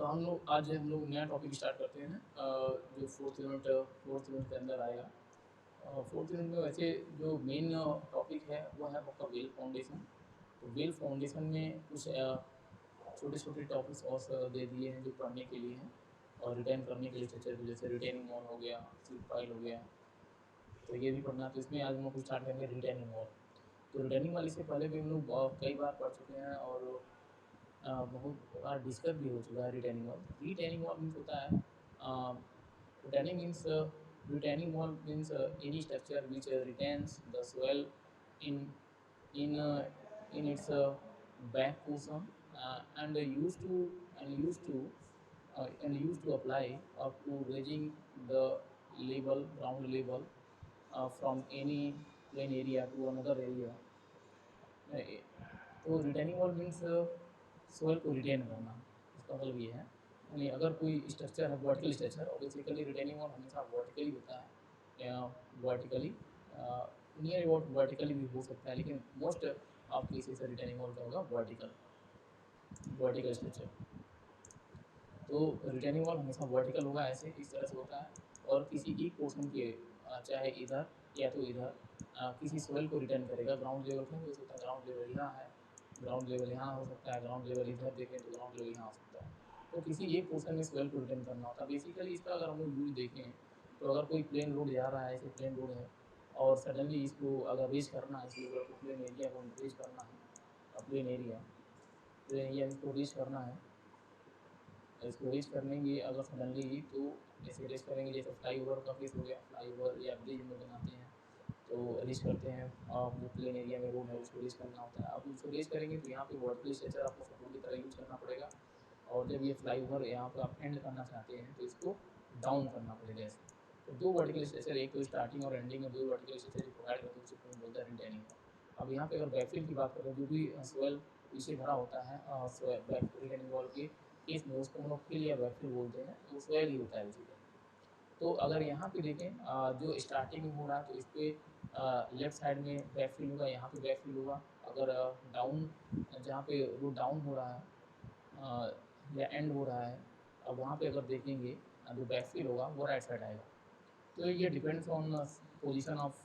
तो हम लोग नया टॉपिक स्टार्ट करते हैं, जो फोर्थ यूनिट के अंदर आएगा। फोर्थ यूनिट में वैसे जो मेन टॉपिक है वो है आपका वेल फाउंडेशन। तो वेल फाउंडेशन में कुछ छोटे छोटे टॉपिक्स और दे दिए हैं जो पढ़ने के लिए हैं और रिटेन करने के लिए स्ट्रक्चर, जैसे रिटेनिंग वॉल हो गया, स्लिप फाइल हो गया, तो ये भी पढ़ना। तो इसमें आज हम लोग स्टार्ट करेंगे रिटेनिंग वॉल। तो रिटेनिंग वॉल इससे पहले भी हम लोग कई बार पढ़ चुके हैं और बहुत बार डिस्कस भी हो चुका है retaining wall. Retaining wall means होता है retaining means retaining wall means any structure which retains the swell in in uh, in its back portion, and used to apply up to raising the ground level from any plain area to another area. तो retaining wall means soil को retain करना, इसका मतलब ये है। यानी अगर कोई स्ट्रक्चर है वर्टिकल स्ट्रक्चर, और बेसिकली रिटेनिंग वॉल हमेशा वर्टिकली होता है, या वर्टिकली नियर अबाउट वर्टिकली भी हो सकता है, लेकिन most of cases retaining wall का होगा वर्टिकल स्ट्रक्चर। तो रिटेनिंग वॉल हमेशा वर्टिकल होगा, ऐसे इस तरह से होता है, और किसी एक पोर्शन के चाहे इधर या तो इधर किसी सोयल को रिटर्न करेगा। ग्राउंड लेवल पे हो सकता है, ग्राउंड लेवल यहाँ है, ग्राउंड लेवल यहाँ हो सकता है, ग्राउंड लेवल इधर देखें तो ग्राउंड लेवल यहाँ हो सकता है। तो किसी एक पोर्शन में सोयल को रिटर्न करना होता है। बेसिकली इसका अगर हम लोग यूज देखें तो अगर कोई प्लेन रोड जा रहा है, ऐसे प्लेन रोड है, और सडनली इसको अगर रेज करना है, इसलिए प्लेन एरिया को रेज करना है, प्लेन एरिया इसको रेज करना है, इसको रेज करेंगे अगर सडनली, तो ऐसे रेज करेंगे जैसे फ्लाई ओवर का केस हो गया। फ्लाई ओवर या ब्रिज में बनाते हैं तो रेज करते हैं, और जो प्लेन एरिया में रोड है उसको रेज करना होता है। अब उसको रेज करेंगे तो यहाँ पे वर्टिकल स्ट्रक्चर आपको सपोर्ट की तरह यूज करना पड़ेगा, और जब ये फ्लाई ओवर यहाँ पर आप एंड करना चाहते हैं तो इसको डाउन करना पड़ेगा ऐसे। तो दो वर्टिकल स्ट्रक्चर, एक तो स्टार्टिंग और एंडिंग में दो वर्टिकल स्ट्रक्चर प्रोवाइड करते हैं, उसको बोलते हैं रिटेनिंग। अब यहाँ पे अगर बैकफिल की बात करें, जो भी सोयल पीछे भरा होता है रिटेनिंग वॉल के केस में, उसको हम लोग फिल या बैकफिल बोलते हैं, वो सोयल ही होता है उसी का। तो अगर यहाँ पे देखें जो स्टार्टिंग हो रहा है तो इस पर लेफ्ट साइड में बैकफिल होगा, यहाँ पे बैकफिल होगा। अगर डाउन, जहाँ पे रोड डाउन हो रहा है या एंड हो रहा है, अब वहाँ पे अगर देखेंगे जो बैकफिल होगा वो राइट साइड आएगा। तो ये depends on position of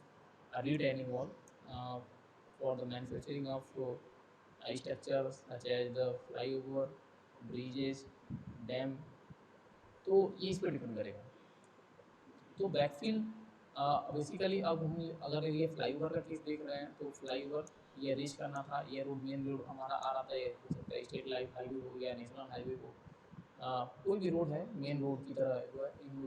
retaining wall for the manufacturing of structures such as the flyover, bridges, dam. तो ये इस पर डिपेंड करेगा। तो बैकफिल बेसिकली अब हम अगर ये फ्लाईओवर का केस देख रहे हैं तो फ्लाईओवर ये रीच करना था, ये रोड मेन रोड हमारा आ रहा था, ये हो सकता है स्टेट लाइफ हाईवे हो या नेशनल हाईवे हो, कोई भी रोड है मेन रोड की तरह जो है इन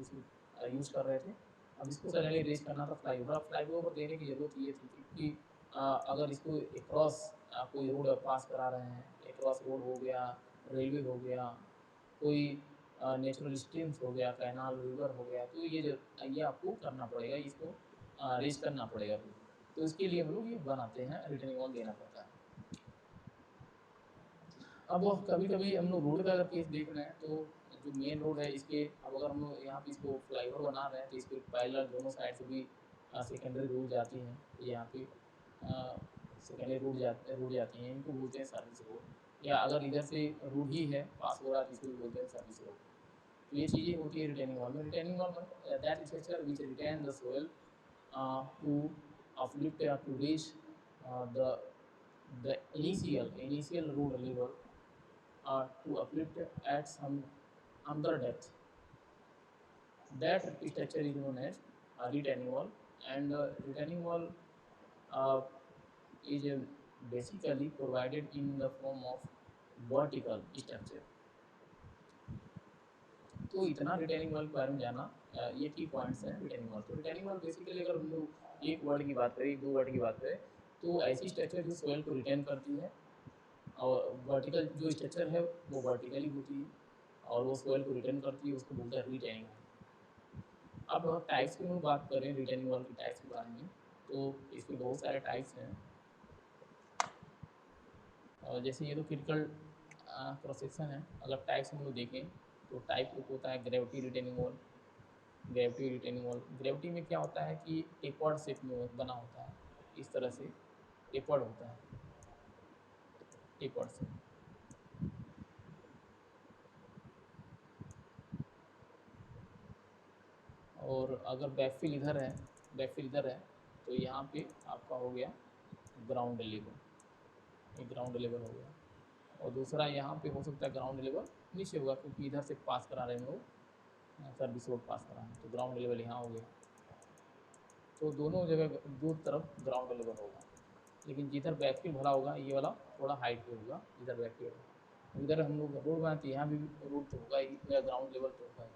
यूज़ कर रहे थे। अब इसको सडनली रेज करना था फ्लाईओवर। अब फ्लाईओवर देने की ज़रूरत ये थी क्योंकि अगर इसको क्रॉस कोई रोड पास करा रहे हैं, क्रॉस रोड हो गया, रेलवे हो गया, कोई नेचुरल स्ट्रीम्स हो गया, कैनाल रिवर हो गया, तो ये आपको करना पड़ेगा, इसको रेज करना पड़ेगा। तो इसके लिए हम लोग ये बनाते हैं, रिटर्निंग वॉल देना पड़ता है। अब कभी कभी हम लोग रोड का अगर केस देख रहे हैं तो जो मेन रोड है इसके, अब अगर हम लोग यहाँ पे इसको फ्लाईओवर बना रहे हैं तो इसके पैरेलल दोनों साइड से भी सेकेंडरी रोड जाती हैं। यहाँ पे सेकेंडरी रोड जाती हैं, इनको बोलते हैं सर्विस रोड, या अगर इधर से रोड ही है पास हो रहा है तो इसको भी बोलते हैं सर्विस रोड। तो ये चीज़ें होती है रिटेनिंग वॉल में। रिटेनिंग वॉल में that structure which retain the soil to uplift or to reach the initial road level to uplift at some under depth. That structure is known as retaining wall, and retaining wall uh, is basically provided in the form of vertical structure. तो इतना retaining wall के बारे में जाना, ये की points हैं retaining wall. तो रिटेनिंग वॉल बेसिकली अगर हम लोग एक वर्ड की बात करें, दो वर्ड की बात करें, तो ऐसी स्ट्रक्चर जो सोयल को रिटेन करती है, और वर्टिकल जो स्ट्रक्चर है वो वर्टिकली होती है और वो सोयल को रिटेन करती है, उसको बोलते हैं रिटेनिंग वॉल। अब टाइप्स की हम बात करें रिटेनिंग वॉल की टाइप्स के बारे में, तो इसके बहुत सारे टाइप्स हैं। जैसे ये तो क्रिटिकल क्रॉस सेक्शन है। अगर टाइप्स हम लोग देखें तो टाइप एक होता है gravity retaining wall. Gravity retaining wall, gravity में क्या होता है कि टेपर्ड शेप में बना होता है, इस तरह से टेपर्ड होता है, टेपर्ड से। अगर बैकफिल इधर है, बैकफिल इधर है, तो यहाँ पे आपका हो गया ग्राउंड लेवल, ये ग्राउंड लेवल हो गया। और दूसरा यहाँ पे हो सकता है ग्राउंड लेवल नीचे होगा, क्योंकि इधर से पास करा रहे हैं हम लोग, सर्विस रोड पास करा है, तो ग्राउंड लेवल यहाँ हो गया। तो दोनों जगह दो तरफ ग्राउंड लेवल होगा, लेकिन जिधर बैकफिल भरा होगा ये वाला थोड़ा हाइट पे होगा, जिधर बैकफिल होगा। इधर हम लोग रोड बनाते हैं, यहाँ भी रोड तो होगा ही, ग्राउंड लेवल तो होगा ही।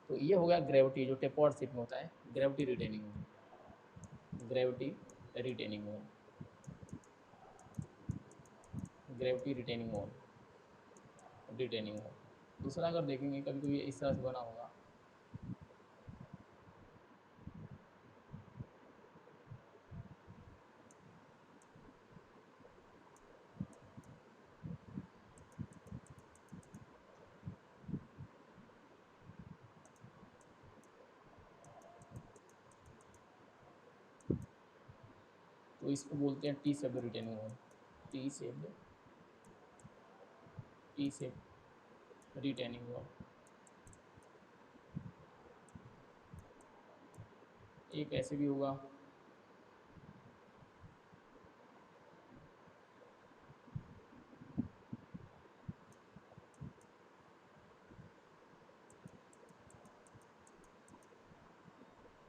तो ये हो गया ग्रेविटी, जो टेपर्ड शेप में होता है, gravity retaining wall, gravity retaining wall, gravity retaining wall, retaining wall. दूसरा अगर देखेंगे कभी कभी इस तरह से बना होगा, तो इसको बोलते हैं T shape retaining wall, T shape, T shape retaining wall. एक ऐसे भी होगा,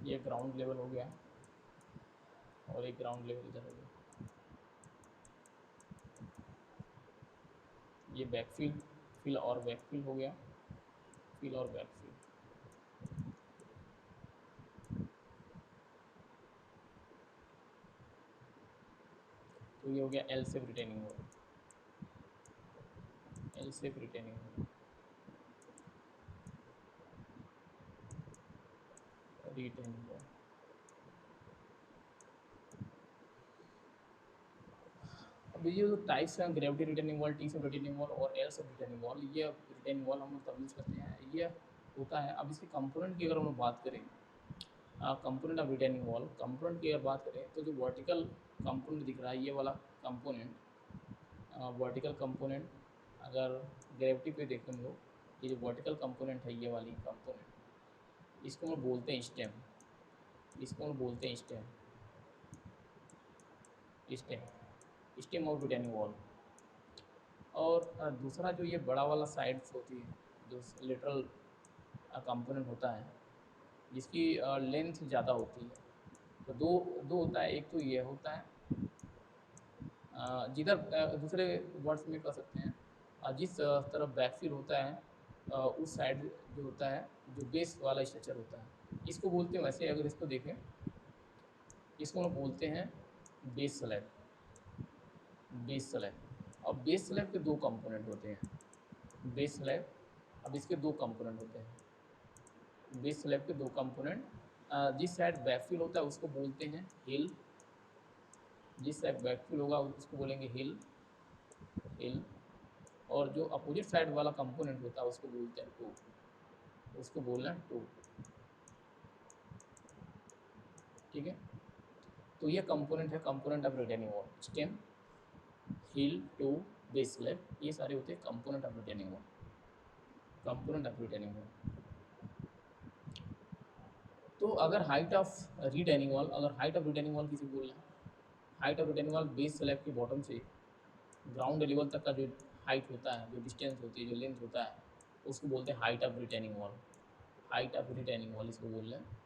ये ग्राउंड लेवल हो गया और एक ग्राउंड लेवल इधर हो गया। ये बैकफिल, फिल और बैकफिल हो गया, फिल और बैकफिल। तो ये हो गया L shape retaining wall, L shape retaining wall, retaining wall. अब ये जो टाइप्स हैं, gravity retaining wall, T shape retaining wall और एल शेप रिटेनिंग वॉल, ये रिटेनिंग वॉल हम लोग तब यूज़ करते हैं, ये होता है। अब इसके कंपोनेंट की अगर हम लोग बात करें, component of retaining wall, component की अगर बात करें तो जो वर्टिकल कंपोनेंट दिख रहा है ये वाला कंपोनेंट, वर्टिकल कंपोनेंट, अगर ग्रेविटी पे देखें हम लोग, ये जो वर्टिकल कंपोनेंट है ये वाली कंपोनेंट, इसको हम बोलते हैं स्टेम, इसको हम बोलते हैं stem, stem, stem of retaining wall. और दूसरा जो ये बड़ा वाला साइड्स होती है, जो लेटरल कंपोनेंट होता है, जिसकी लेंथ ज़्यादा होती है, तो दो दो होता है। एक तो ये होता है, जिधर दूसरे वर्ड्स में कह सकते हैं, जिस तरफ बैकफिल होता है, उस साइड जो होता है, जो बेस वाला स्ट्रक्चर होता है, इसको बोलते हैं, वैसे अगर इसको देखें, इसको हम बोलते हैं बेस स्लैब, बेस स्लैब। और बेस स्लैब के दो कंपोनेंट होते हैं, बेस स्लैब, अब इसके दो कंपोनेंट होते हैं, बेस स्लैब के दो कंपोनेंट। जिस साइड बैकफिल होता है उसको बोलते हैं हिल, जिस साइड बैकफिल होगा उसको बोलेंगे हिल, हिल। और जो अपोजिट साइड वाला कंपोनेंट होता है उसको बोलते हैं टू, उसको बोलना है टू, ठीक है। तो ये कंपोनेंट है, component of retaining wall, stem, heel, toe, base slab, ये सारे होते हैं component of retaining wall, component of retaining wall. तो अगर हाइट ऑफ रिटेनिंग वॉल, अगर हाइट ऑफ रिटेनिंग वॉल किसी बोलना है, height of retaining wall base slab के बॉटम से ग्राउंड लेवल तक का जो हाइट होता है, जो डिस्टेंस होती है, जो लेंथ होता है, उसको बोलते हैं height of retaining wall, height of retaining wall इसको बोल रहे हैं।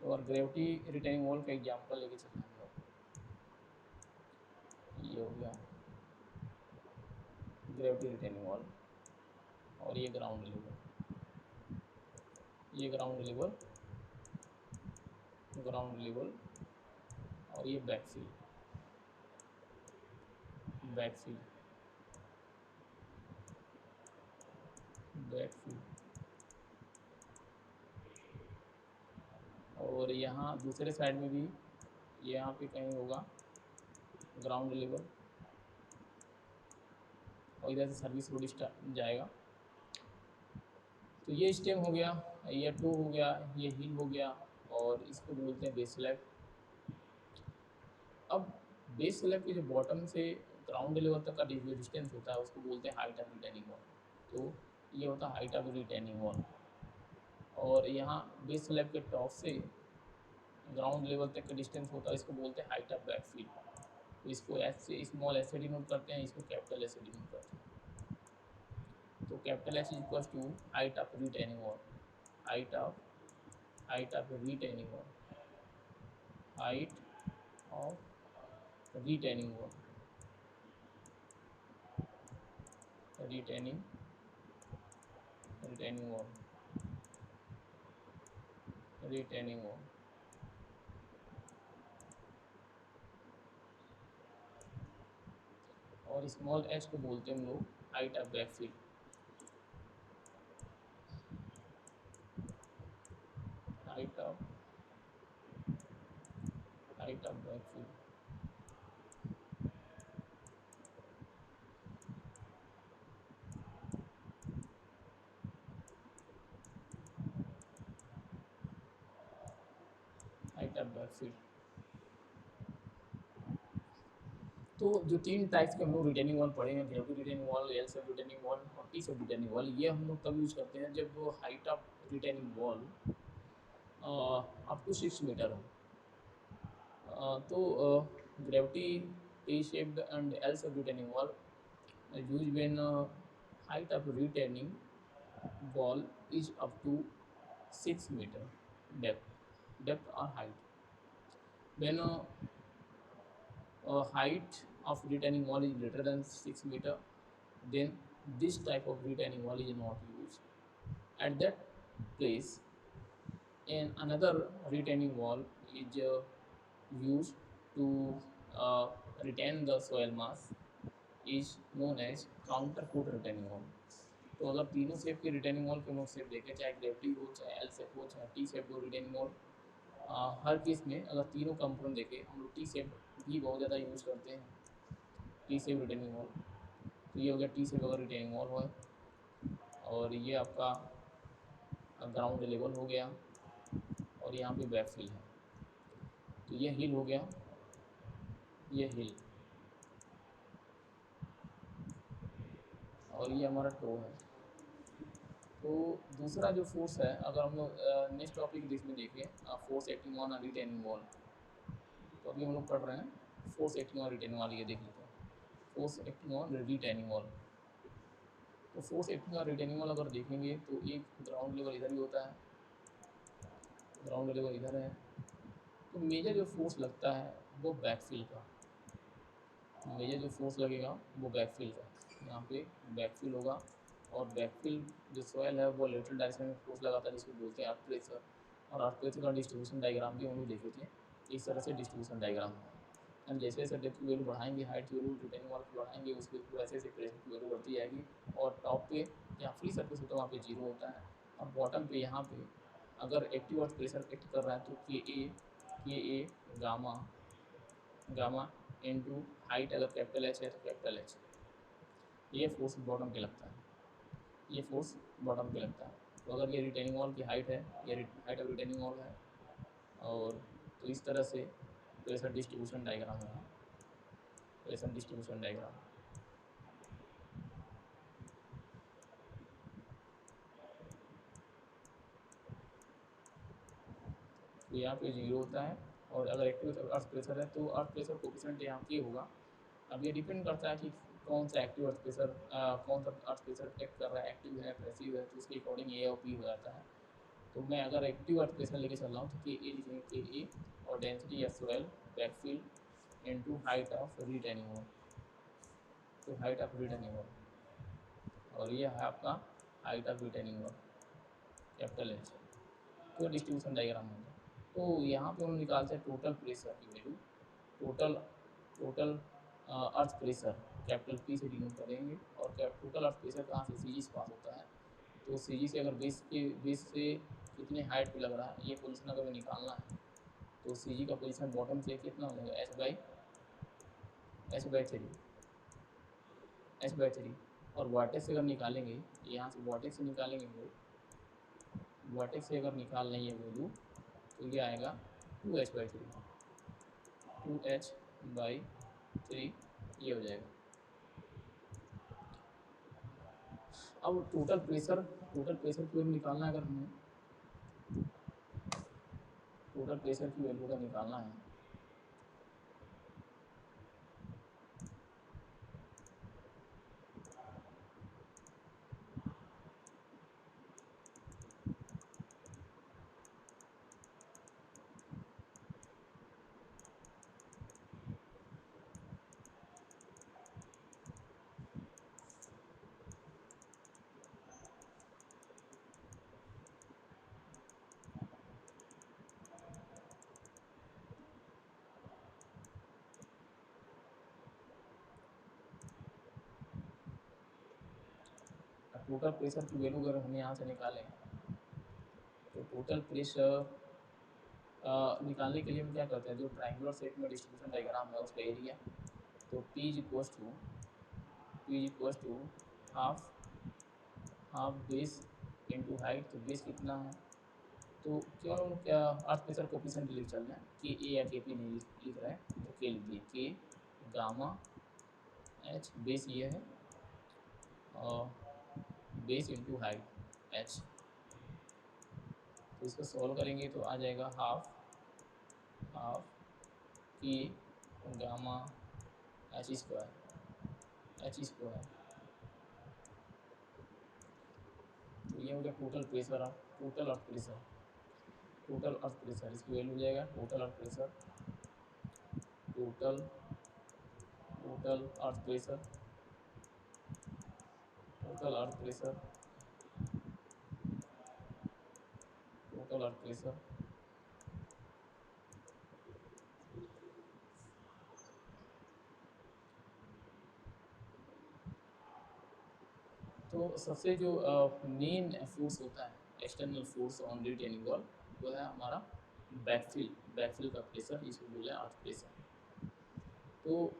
और ग्रेविटी रिटेनिंग वॉल का एग्जांपल लेके चलना है हम लोग, ये हो गया ग्रेविटी रिटेनिंग वॉल, और ये ग्राउंड लेवल, ये ग्राउंड लेवल, ग्राउंड लेवल, और ये बैकफिल, बैकफिल, बैकफिल। और यहाँ दूसरे साइड में भी यहाँ पे कहीं होगा ग्राउंड लेवल, और इधर से सर्विस रोड जाएगा, तो ये स्टेम हो गया, ये टो हो गया, ये हिल हो गया, और इसको बोलते हैं बेस स्लैब। अब बेस स्लैब के जो बॉटम से ग्राउंड लेवल तक का जो डिस्टेंस होता है उसको बोलते हैं हाइट ऑफ रिटेनिंग वॉल। तो ये होता है हाइट ऑफ रिटेनिंग वॉल। और यहाँ बेस स्लैब के टॉप से ग्राउंड लेवल तक का डिस्टेंस होता है, इसको बोलते हैं हाइट ऑफ बैकफील्ड। तो इसको एस से स्मॉल एस से डिनोट करते हैं, इसको कैपिटल एस से डिनोट करते हैं। तो capital S equal to height of retaining wall, height of retaining wall, height of retaining wall, retaining retaining wall, retaining wall. और स्मॉल एच को बोलते हैं हम लोग height of backfield, height of backfield. Height of backfield. तो जो तीन types के हम लोग रिटेनिंग वॉल पढ़े हैं, gravity retaining wall, L shape retaining wall और टी सेप रिटेनिंग वॉल, ये हम लोग तब यूज़ करते हैं जब वो height of retaining wall up to 6 metre हो। तो gravity, T shaped and L shape retaining wall use when height of retaining wall is up to 6 meter depth or height. When height of retaining wall is greater than 6 meter, then this type of retaining wall is not used. At that place, and another retaining wall is used to uh, retain the soil mass, is known as counter foot retaining wall. तो अगर तीनों shape के retaining wall के हम लोग shape देखें, चाहे gravity हो, चाहे एल शेप हो, चाहे टी शेप हो रिटेनिंग वॉल, हर केस में अगर तीनों कंपोनेंट देखें, हम लोग टी शेप भी बहुत ज़्यादा यूज़ करते हैं, टी शेप रिटेनिंग वॉल। तो ये हो गया टी शेप अगर रिटेनिंग वॉल हो, और ये आपका ग्राउंड लेवल हो गया, और यहाँ पे बैकफिल है। तो ये हिल हो गया, ये हिल, और ये हमारा टो है। तो दूसरा जो फोर्स है, अगर हम लोग नेक्स्ट टॉपिक इसमें देखें, force acting on retaining wall, तो अभी हम लोग पढ़ रहे हैं force acting on retaining wall. ये देख लेते हैं force acting on retaining wall. तो force acting on retaining wall अगर देखेंगे तो एक ग्राउंड लेवल इधर ही होता है, ग्राउंड लेवल इधर है। तो मेजर जो फोर्स लगता है वो बैकफिल का, मेजर जो फोर्स लगेगा वो बैकफिल का, यहाँ पे बैकफिल होगा। और बैकफिल जो सॉयल है वो लेटरल डायरेक्शन में फोर्स लगाता है, जिसको बोलते हैं अर्थ प्रेशर। और अर्थ प्रेशर का डिस्ट्रीब्यूशन डायग्राम भी हम लोग देखे थे, इस तरह से डिस्ट्रीब्यूशन डायग्राम है। एंड जैसे जैसे डेप्थ की वैल्यू बढ़ाएंगे, हाइट की वैल्यू, रिटेनिंग वॉल की बढ़ाएंगे, उसके वैसे वैसे प्रेशर की वैल्यू बढ़ती जाएगी। और टॉप पे जहाँ फ्री सर्फेस होता है वहाँ पे जीरो होता है, और बॉटम पे यहाँ पे अगर एक्टिव अर्थ प्रेशर एक्ट कर रहा है तो के ए गामा गामा इनटू हाइट, अगर कैपिटल एच है तो कैपिटल एच, ये फोर्स बॉटम पे लगता है, ये फोर्स बॉटम पे लगता है। तो अगर ये रिटेनिंग वॉल की हाइट है, ये हाइट ऑफ रिटेनिंग वॉल है, और तो इस तरह से प्रेशर डिस्ट्रीब्यूशन डायग्राम है, प्रेशर डिस्ट्रीब्यूशन डायग्राम। तो यहाँ पे जीरो होता है, और अगर एक्टिव अर्थ प्रेशर है तो अर्थ प्रेशर कोफिशिएंट यहाँ पे होगा। अब ये डिपेंड करता है कि कौन सा एक्टिव अर्थ प्रेशर, कौन सा अर्थ प्रेशर एक्ट कर रहा है, एक्टिव है पैसिव है, तो उसके अकॉर्डिंग ए और पी हो जाता है। तो मैं अगर एक्टिव अर्थ प्रेशर लेके चल रहा हूँ तो के ए लिखेंगे, के ए, और डेंसिटी या soil backfill into height of retaining wall, तो हाइट ऑफ रिटेनिंग वॉल, और ये है आपका height of retaining wall, capital H. तो डिस्ट्रीब्यूशन डायग्राम होगा। तो यहाँ पे हम निकालते हैं टोटल प्रेशर की value, total total earth pressure capital P से डिनोट करेंगे। और टोटल अर्थ प्रेशर कहाँ से, सी जी से पास होता है। तो सी जी से अगर बेस से कितने हाइट पे लग रहा है, ये पोजीशन अगर निकालना है, तो सी जी का पोजीशन बॉटम से कितना हो जाएगा, एच बाई थ्री। और वाटेज से अगर निकालेंगे, यहाँ से वाटेज से निकालेंगे हम लोग, वर्टेक्स से अगर निकालना है वैल्यू तो ये आएगा 2h/3, 2h/3 ये हो जाएगा। अब टोटल प्रेशर की वैल्यू निकालना है, अगर हमें टोटल प्रेशर की वैल्यू का निकालना है टोटल प्रेशर की वैल्यू अगर हम यहाँ से निकालें तो टोटल प्रेशर निकालने के लिए हम क्या करते हैं, जो ट्रायंगुलर सेट में डिस्ट्रीब्यूशन डायग्राम है उसका एरिया, तो P is to half base into height. तो बेस कितना है, तो क्यों हम क्या अर्थ प्रेशर कोफिशिएंट लिख चल रहे हैं कि ए या के पी नहीं लिख रहे हैं, तो के लिख दिए, के गामा एच बेस ये है और बेस इंटू हाइट एच। तो इसको सॉल्व करेंगे तो आ जाएगा हाफ के गामा एच स्क्वायर। तो ये हो गया total pressure total earth pressure इसकी वैल्यू हो जाएगा total earth pressure total earth pressure total earth pressure. तो सबसे जो मेन फोर्स होता है external force on retaining wall वो है हमारा बैकफिल का प्रेशर, इसको बोला है अर्थ प्रेशर। तो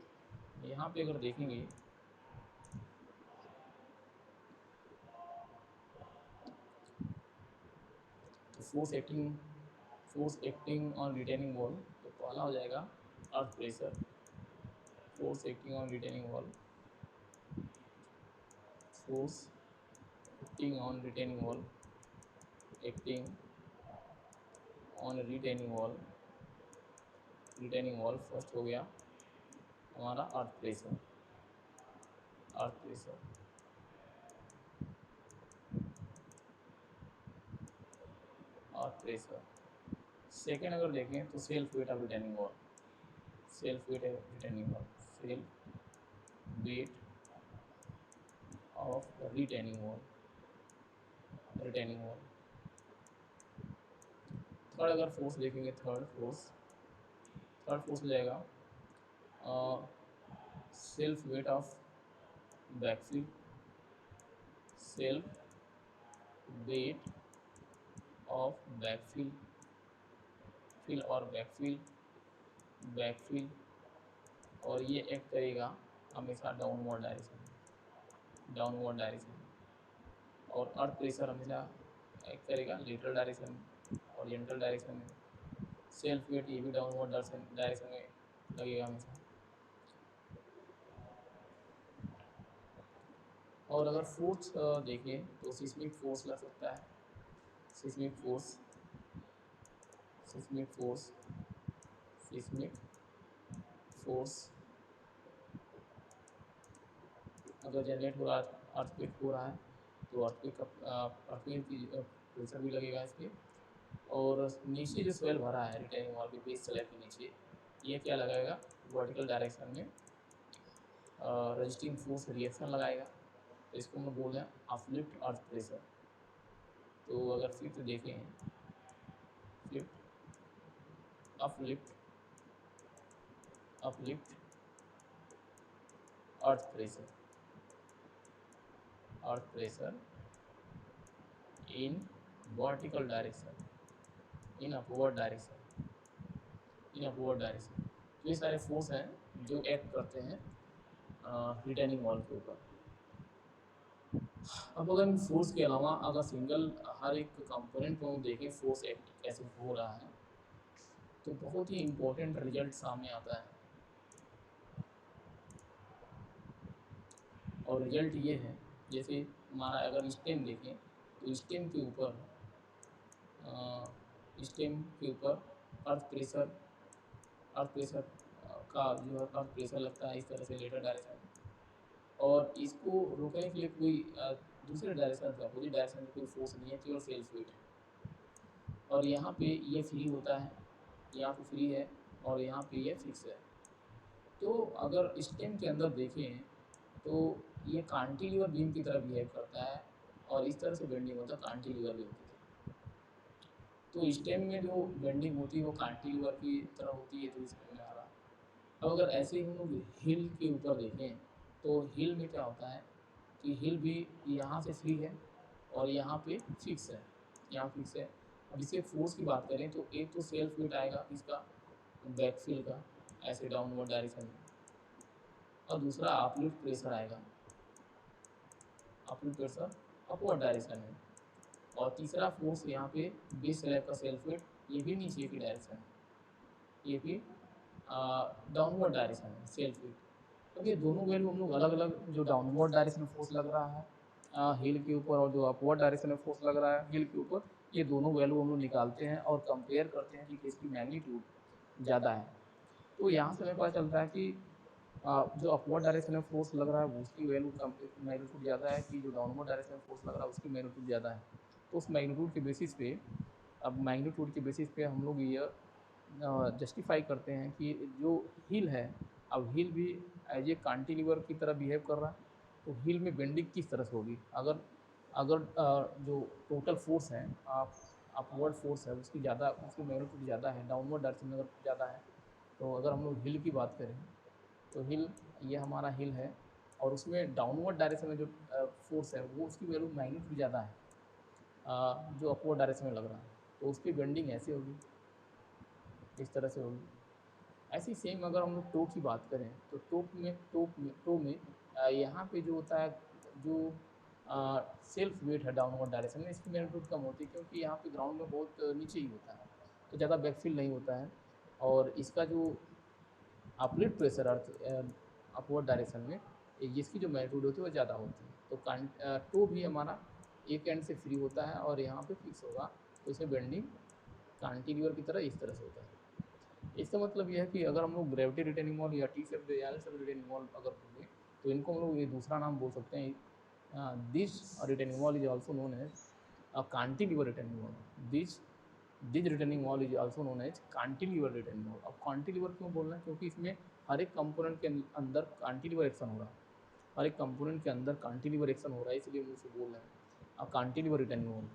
यहाँ पे अगर देखेंगे तो force acting on retaining wall, तो पहला हो जाएगा earth pressure, force acting on retaining wall, force acting on retaining wall first हो गया हमारा अर्थ प्रेशर। सेकेंड अगर देखें तो self weight of retaining wall, self weight of retaining wall. Third अगर फोर्स देखेंगे, थर्ड फोर्स हो जाएगा self weight of backfill, backfill और ये एक्ट करेगा हमेशा डाउनवर्ड डायरेक्शन और अर्थ प्रेशर हमेशा एक्ट करेगा लेटरल डायरेक्शन ओरिएंटल डायरेक्शन में। सेल्फ वेट ये भी डाउनवर्ड डायरेक्शन में लगेगा हमेशा। और अगर फोर्स देखें तो सिस्मिक फोर्स लग सकता है, सिस्मिक फोर्स अगर जनरेट हो रहा है, अर्थक्वेक हो रहा है तो अर्थक्वेक की प्रेशर भी लगेगा इस पर। और नीचे जो सोयल भरा है रिटेनिंग वॉल के बेस स्लैब के नीचे, ये क्या लगाएगा वर्टिकल डायरेक्शन में रजिस्टिंग फोर्स रिएक्शन लगाएगा, तो इसको हम बोल रहे हैं अपलिफ्ट अर्थ प्रेशर। तो अगर फिफ्थ देखें, uplift earth pressure in vertical direction, in upward direction. तो ये सारे फोर्स हैं जो एक्ट करते हैं रिटेनिंग वॉल के ऊपर। अब अगर हम फोर्स के अलावा अगर सिंगल हर एक कंपोनेंट को हम देखें फोर्स एक्ट कैसे हो रहा है, तो बहुत ही इम्पोर्टेंट रिजल्ट सामने आता है। और रिजल्ट ये है, जैसे हमारा अगर स्टेम देखें तो स्टेम के ऊपर अर्थ प्रेशर का जो है अर्थ प्रेशर लगता है इस तरह से लेटर डायरेक्शन, और इसको रोकने के लिए कोई दूसरे डायरेक्शन का अपोजिट डायरेक्शन में कोई फोर्स नहीं है, केवल सेल्फ वेट है। और यहाँ पे ये फ्री होता है, यहाँ पे फ्री है, और यहाँ पे ये फिक्स है। तो अगर स्टेम के अंदर देखें तो ये कांटिलीवर बीम की तरह बिहेव करता है, और इस तरह से बेंडिंग होता है कांटिलीवर बीम की तरह। तो स्टेम में जो बेंडिंग होती है वो कांटिलीवर की तरह होती है, तो इसमें आ रहा। अब अगर ऐसे ही हम लोग हिल के ऊपर देखें तो हिल में क्या होता है कि हिल भी यहाँ से फ्री है और यहाँ पे फिक्स है, यहाँ फिक्स है। अब इसके फोर्स की बात करें तो एक तो सेल्फ वेट आएगा इसका बैकफिल का ऐसे डाउनवर्ड डायरेक्शन में, और दूसरा अपलिफ्ट प्रेशर आएगा, अपलिफ्ट प्रेशर अपवर्ड डायरेक्शन में, और तीसरा फोर्स यहाँ पे बेस स्लैब का सेल्फ वेट, ये भी नीचे की डायरेक्शन है, ये भी डाउनवर्ड डायरेक्शन है सेल्फ वेट। अब ये दोनों वैल्यू हम लोग अलग अलग, जो डाउनवर्ड डायरेक्शन में फोर्स लग रहा है हिल के ऊपर और जो अपवर्ड डायरेक्शन में फोर्स लग रहा है हिल के ऊपर, ये दोनों वैल्यू हम लोग निकालते हैं और कंपेयर करते हैं कि किसकी मैग्नीट्यूड ज़्यादा है। तो यहाँ से हमें पता चलता है कि जो अपवर्ड डायरेक्शन में फोर्स लग रहा है वो उसकी वैल्यू मैग्नीट्यूड ज़्यादा है कि जो डाउनवर्ड डायरेक्शन में फोर्स लग रहा है उसकी मैग्नीट्यूड ज़्यादा है। तो उस मैग्नीट्यूड के बेसिस पे, अब मैग्नीट्यूड के बेसिस पे हम लोग ये जस्टिफाई करते हैं कि जो हिल है, अब हिल भी एज ए कांटिलीवर की तरह बिहेव कर रहा है, तो हिल में बेंडिंग किस तरह से होगी। अगर अगर जो टोटल फोर्स है अपवर्ड फोर्स है उसकी ज़्यादा, उसकी मैग्नीट्यूड ज़्यादा है, डाउनवर्ड डायरेक्शन में अगर ज़्यादा है, तो अगर हम लोग हिल की बात करें तो हिल, ये हमारा हिल है, और उसमें डाउनवर्ड डायरेक्शन में जो फोर्स है वो उसकी वैल्यू मैग्नीट्यूड ज़्यादा है जो अपवर्ड डायरेक्शन में लग रहा है, तो उसकी बेंडिंग ऐसे होगी, इस तरह से होगी। ऐसे ही सेम अगर हम लोग टो की बात करें तो टो में यहाँ पे जो होता है, जो सेल्फ वेट है डाउनवर्ड डायरेक्शन में, इसकी मैग्नीट्यूड कम होती है क्योंकि यहाँ पे ग्राउंड में बहुत नीचे ही होता है, तो ज़्यादा बैकफिल नहीं होता है, और इसका जो अपलिफ्ट प्रेशर अर्थ अपवर्ड डायरेक्शन में जिसकी जो मैग्नीट्यूड होती है वो ज़्यादा होती है। तो टो भी हमारा एक एंड से फ्री होता है और यहाँ पे फिक्स होगा, तो इसमें बेंडिंग कांटिलीवर की तरह इस तरह से होता है। इसका मतलब यह है कि अगर हम लोग ग्रेविटी रिटेनिंग वॉल या टी सेप या एल सेप रिटेनिंग वॉल अगर होंगे तो इनको हम लोग ये दूसरा नाम बोल सकते हैं, this retaining wall is also known as cantilever retaining wall. This retaining wall is also known as cantilever retaining wall. अब कांटिलीवर क्यों बोल रहे हैं, क्योंकि इसमें हर एक कंपोनेंट के अंदर कांटिलीवर एक्शन हो रहा है, हर एक कंपोनेंट के अंदर कांटिलीवर एक्शन हो रहा है, इसलिए हम उसे बोल रहे हैं अब कांटिलीवर रिटेनिंग वॉल।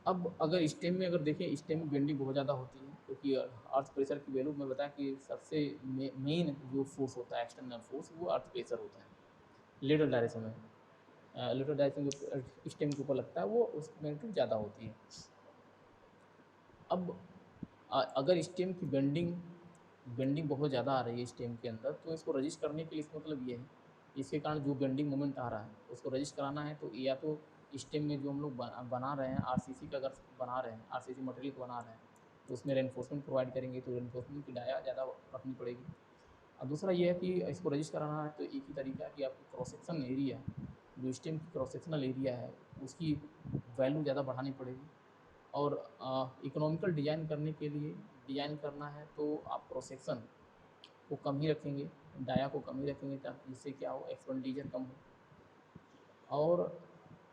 अब अगर स्टेम में अगर देखें, स्टेम में बेंडिंग बहुत ज़्यादा होती है क्योंकि अर्थ प्रेशर की वैल्यू मैं बताया कि सबसे मेन जो फोर्स होता है एक्सटर्नल फोर्स वो अर्थ प्रेशर होता है लेटरल डायरेक्शन में, लेटरल डायरेक्शन जो स्टेम के ऊपर लगता है वो उस मैग्नीट्यूड ज़्यादा होती है। अब अगर स्टेम की बेंडिंग बहुत ज़्यादा आ रही है स्टेम के अंदर, तो इसको रजिस्ट करने के लिए इसका मतलब ये है, इसके कारण जो बेंडिंग मोमेंट आ रहा है उसको रजिस्ट कराना है, तो या तो स्टेम में जो हम लोग बना रहे हैं आरसीसी का, अगर बना रहे हैं आरसीसी मटेरियल को बना रहे हैं तो उसमें रेनफोर्समेंट प्रोवाइड करेंगे, तो रेनफोर्समेंट की डाया ज़्यादा रखनी पड़ेगी। और दूसरा ये है कि इसको रजिस्ट कराना है तो एक ही तरीका है कि आपको क्रॉस सेक्शन एरिया, जो स्टेम की क्रॉस सेक्शनल एरिया है उसकी वैल्यू ज़्यादा बढ़ानी पड़ेगी। और इकोनॉमिकल डिज़ाइन करने के लिए डिज़ाइन करना है तो आप क्रॉस सेक्शन को कम ही रखेंगे, डाया को कम ही रखेंगे, ताकि इससे क्या हो एक्सपेंडिचर कम हो। और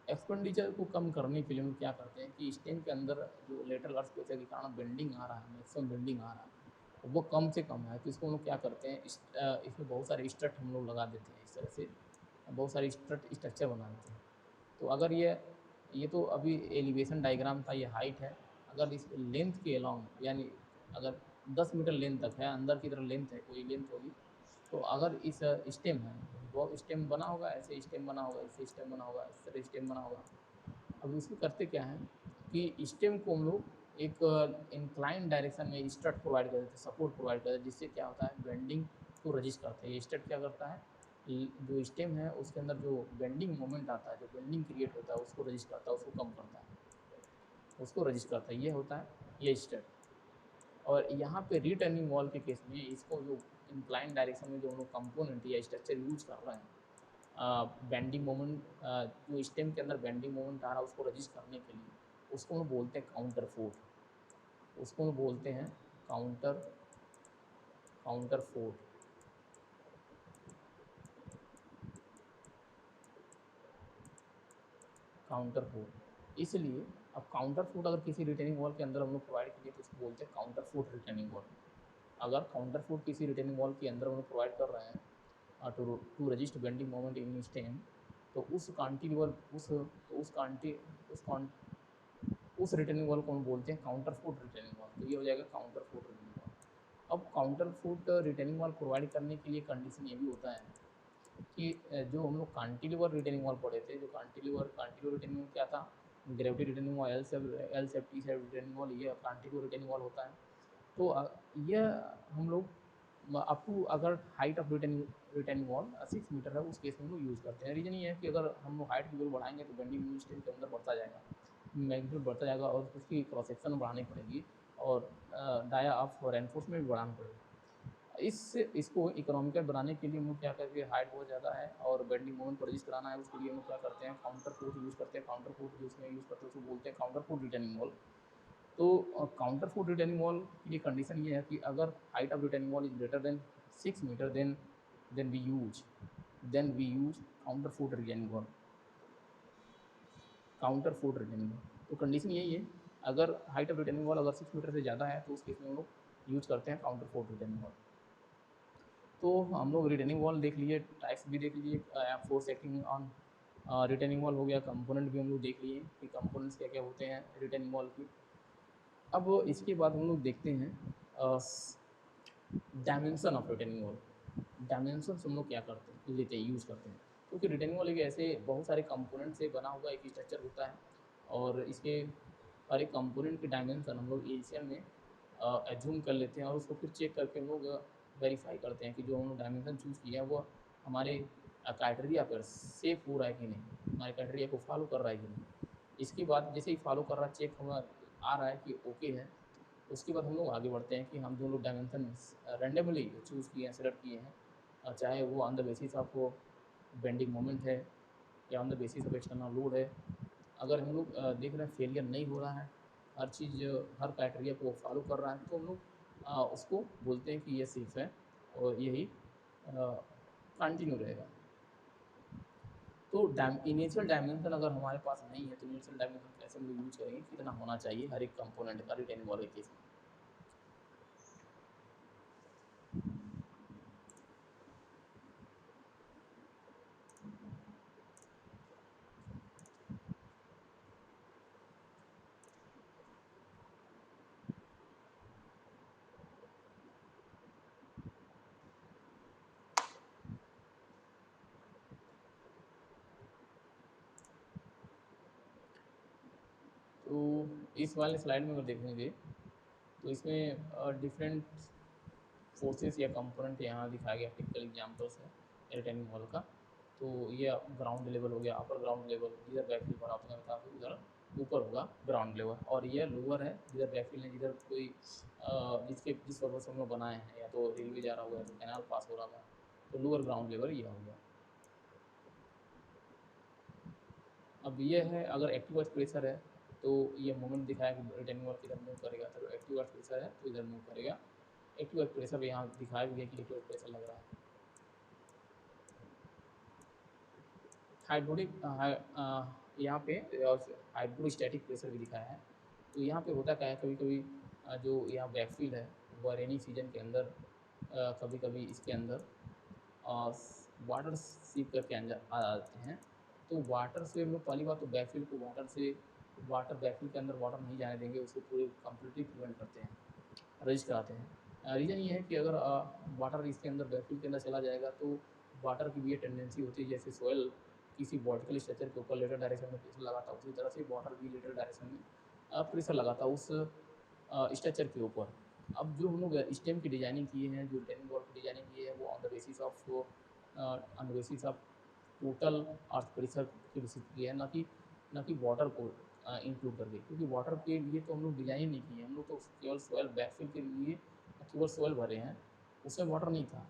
एक्सपेंडिचर को कम करने के लिए हम क्या करते हैं कि स्टेम के अंदर जो लेटरल अर्थ प्रेशर के कारण बेंडिंग आ रहा है, मैक्सिमम बेंडिंग आ रहा है, वो कम से कम है, तो इसको हम लोग क्या करते हैं, इसमें बहुत सारे स्ट्रट हम लोग लगा देते हैं, इस तरह से बहुत सारे स्ट्रक्चर बना देते हैं। तो अगर ये तो अभी एलिवेशन डायग्राम था, ये हाइट है, अगर इस लेंथ के अलाउंग यानी अगर 10 मीटर लेंथ तक है, अंदर की तरफ लेंथ है, कोई लेंथ होगी, तो अगर इस स्टेम है, वो स्टेम बना होगा, ऐसे स्टेम बना होगा, ऐसे स्टेम बना होगा, इस तरह स्टेम बना होगा। अब इसमें करते क्या है कि स्टेम को हम लोग एक इंक्लाइन डायरेक्शन में स्ट्रट प्रोवाइड कर देते हैं, सपोर्ट प्रोवाइड कर देते हैं, जिससे क्या होता है बेंडिंग को रजिस्ट करते हैं। ये स्ट्रट क्या करता है, जो स्टेम है उसके अंदर जो बेंडिंग मोमेंट आता है, जो बेंडिंग क्रिएट होता है उसको रजिस्ट करता है, उसको कम करता है, उसको रजिस्ट करता है, ये होता है ये स्टेप। और यहाँ पे रिटर्निंग वॉल के केस में इसको जो इंक्लाइन डायरेक्शन में जो हम लोग कंपोनेंट या स्ट्रक्चर यूज कर रहे हैं, बेंडिंग मोमेंट, जो स्टेम के अंदर बेंडिंग मोमेंट आ रहा है उसको रजिस्ट करने के लिए, उसको हम बोलते हैं काउंटर फोर्स, उसको हम बोलते हैं counter counter force. Counter force इसलिए, अब काउंटर फोर्स अगर किसी रिटेनिंग वॉल के अंदर हम लोग प्रोवाइड करिए तो उसको बोलते हैं काउंटर फोर्स रिटेनिंग वॉल। अगर काउंटर फोर्स किसी रिटेनिंग वॉल के अंदर हम लोग प्रोवाइड कर रहे हैं to resist bending moment in stem, तो उस कांटिलीवर उस कांटी उस कांट उस रिटेनिंग वॉल को हम बोलते हैं काउंटर फोर्स रिटेनिंग वॉल। तो ये हो जाएगा काउंटर फोर्स रिटेनिंग वॉल। अब counter force retaining wall provide करने के लिए कंडीशन ये भी होता है कि जो हम लोग कांटिलीवर रिटेनिंग वॉल पढ़े थे, जो कांटिलीवर रिटेनिंग वॉल क्या था, gravity retaining wall, L safe T safe retaining wall, ये कांटिलीवर रिटेनिंग वॉल होता है। तो ये हम लोग अप टू, अगर height of retaining wall 6 metre है उस केस में हम लोग यूज़ करते हैं। रीज़न ये है कि अगर हम लोग हाइट की वैल्यू बढ़ाएंगे तो बेंडिंग स्टेम के अंदर बढ़ता जाएगा, मैग्नीट्यूड बढ़ता जाएगा और उसकी क्रॉस सेक्शन बढ़ानी पड़ेगी और डाया ऑफ रेनफोर्समेंट भी बढ़ाना पड़ेगा। इसको इकोनॉमिकल बनाने के लिए हम लोग क्या करते हैं, हाइट बहुत ज़्यादा है और बेंडिंग मोमेंट को रजिस्ट कराना है, उसके लिए हम लोग क्या करते हैं, काउंटर फोर्स यूज़ करते हैं। काउंटर फोर्स जो उसमें यूज़ करते हैं उसको बोलते हैं काउंटर फोर्स रिटेनिंग वॉल। तो काउंटर फोर्स रिटेनिंग वॉल के लिए कंडीशन ये है कि अगर height of retaining wall is greater than 6 metre, then we use counter force retaining wall. Counter force retaining wall, तो कंडीशन यही है, अगर हाइट ऑफ रिटेनिंग वॉल अगर 6 मीटर से ज़्यादा है तो उस केस में हम लोग यूज़ करते हैं काउंटर फोर्स रिटेनिंग वॉल। तो हम लोग रिटेनिंग वॉल देख लिए, टाइप्स भी देख लिए, force acting on retaining wall हो गया, कंपोनेंट भी हम लोग देख लिए कि कंपोनेंट्स क्या क्या होते हैं रिटेनिंग वॉल की। अब इसके बाद हम लोग देखते हैं dimension of retaining wall. Dimension हम लोग क्या करते हैं, लेते हैं, यूज़ करते हैं, क्योंकि रिटेनिंग वॉल एक ऐसे बहुत सारे कंपोनेंट से बना हुआ एक स्ट्रक्चर होता है और इसके हर एक कंपोनेंट के डायमेंशन हम लोग एशियन में एज्यूम कर लेते हैं और उसको फिर चेक करके हम लोग वेरीफाई करते हैं कि जो हम लोग डायमेंशन चूज़ किया है वो हमारे क्राइटेरिया पर सेफ हो रहा है कि नहीं, हमारे क्राइटेरिया को फॉलो कर रहा है कि नहीं। इसके बाद जैसे ही फॉलो कर रहा है, चेक हमारा आ रहा है कि ओके है, उसके बाद हम लोग आगे बढ़ते हैं कि हम जो लोग डायमेंशन रैंडमली चूज़ किए हैं, सेलेक्ट किए हैं, चाहे वो on the basis of bending moment है या on the basis of external load है। अगर हम लोग देख रहे हैं फेलियर नहीं हो रहा है, हर चीज़ हर क्राइटेरिया को फॉलो कर रहा है, तो हम लोग उसको बोलते हैं कि ये सेफ है और यही कंटिन्यू रहेगा। तो इनिशियल डायमेंशन अगर हमारे पास नहीं है तो इनिशियल डायमेंशन कैसे हम लोग यूज़ करेंगे, कितना होना चाहिए हर एक कंपोनेंट का रिटेनिंग वॉल के केस में। तो इस वाले स्लाइड में अगर देखेंगे तो इसमें डिफरेंट फोर्सेस या कंपोनेंट यहाँ दिखाया गया, टिपिकल एग्जांपल्स है रिटेनिंग वॉल का। तो ये ग्राउंड लेवल हो गया, अपर ग्राउंड लेवल, जिधर बैकफील्ड भरा होगा था उधर ऊपर होगा ग्राउंड लेवल, और ये लोअर है जिधर बैकफील्ड है, जिधर कोई जिस पर्पज से हम लोग बनाए हैं, या तो रेलवे जा रहा होगा या तो कैनाल पास हो रहा होगा, तो लोअर ग्राउंड लेवल ये हो गया। अब ये है, अगर एक्टिव अर्थ प्रेशर है तो ये मोमेंट दिखाया कि रिटेनिंग वॉल किधर मूव करेगा, तो एक्टिव अर्थ प्रेशर है तो इधर मूव करेगा। एक्टिव अर्थ प्रेशर यहाँ दिखाया भी है कि एक्टिव अर्थ प्रेशर लग रहा है। हाइड्रोलिक यहाँ पे हाइड्रोस्टैटिक प्रेशर भी दिखाया है। तो यहाँ पे होता क्या है, कभी कभी जो यहाँ बैकफील्ड है वह रेनी सीजन के अंदर कभी कभी इसके अंदर वाटर सीप करके अंदर आ जाते हैं। तो वाटर से हम लोग पहली बात तो बैकफील्ड को वाटर बैकफील्ड के अंदर वाटर नहीं जाने देंगे, उसको पूरे कम्प्लीटली प्रिवेंट करते हैं, रजिस्ट कराते हैं। रीज़न ये है कि अगर वाटर इसके अंदर बैकफील्ड के अंदर चला जाएगा तो वाटर की भी ये टेंडेंसी होती है, जैसे सोयल किसी वर्टिकल स्ट्रक्चर के ऊपर लेटर डायरेक्शन में प्रेशर लगाता है, उसी तरह से वाटर भी लेटर डायरेक्शन में प्रेशर लगाता है उस स्ट्रक्चर के ऊपर। अब जो हम लोग स्टेम की डिजाइनिंग किए हैं, जो रिटेनिंग वॉल की डिजाइनिंग की है, वो on the basis of basis of total earth pressure की बेसिस की है, ना कि वाटर को इंक्लूड करके, क्योंकि वाटर के लिए तो हम लोग डिजाइन नहीं किए, हम लोग तो केवल सोयल बैकफिल के लिए केवल सोयल भरे हैं, उसमें वाटर नहीं था।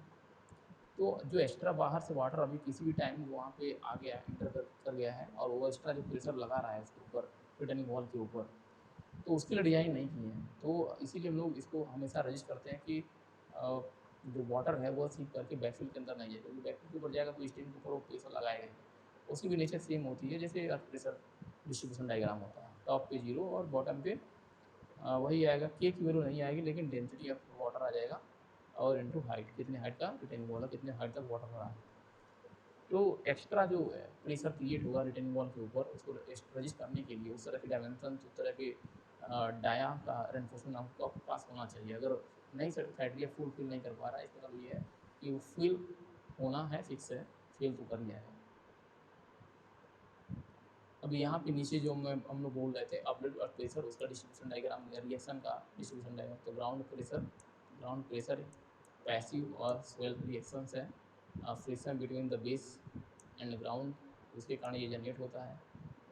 तो जो एक्स्ट्रा बाहर से वाटर अभी किसी भी टाइम वहाँ पे आ गया, इंटर कर गया है, और वो एक्स्ट्रा जो प्रेशर लगा रहा है उसके ऊपर, रिटर्निंग वॉल के ऊपर, तो उसके लिए डिज़ाइन नहीं किए हैं। तो इसीलिए हम लोग इसको हमेशा रजिस्ट करते हैं कि जो वाटर है वो सीप करके बैकफिल के अंदर नहीं है, क्योंकि बैकफिल के ऊपर जाएगा तो स्टेम के ऊपर वो प्रेशर लगाएगा। उसकी भी नेचर सेम होती है जैसे अर्थ प्रेशर डिस्ट्रीब्यूशन डायग्राम होता है, टॉप पे 0 और बॉटम पे वही आएगा, के की वैल्यू नहीं आएगी लेकिन डेंसिटी ऑफ वाटर आ जाएगा, और इनटू हाइट, कितने हाइट का रिटेनिंग वॉल है, कितने हाइट तक वाटर भरा है। तो एक्स्ट्रा जो प्रेशर क्रिएट होगा रिटेनिंग वॉल के ऊपर, उसको रजिस्ट करने के लिए उस तरह के डायमेंशन, उस तरह के डाया का रेनफोर्समेंट आपको पास होना चाहिए। अगर नहीं क्राइटेरिया फुल फिल नहीं कर पा रहा है, इसका मतलब ये है कि वो फिल होना है, फिक्स है, फेल तो कर लिया है। अब यहाँ पे नीचे जो हम लोग बोल रहे थे अपडेट अर्थ प्रेशर, उसका डिस्ट्रीब्यूशन डायग्राम, रिएक्शन का डिस्ट्रीब्यूशन डायग्राम। तो ग्राउंड प्रेशर पैसिव और स्वेल रिएक्शंस है, friction between the base and ground, उसके कारण ये जनरेट होता है।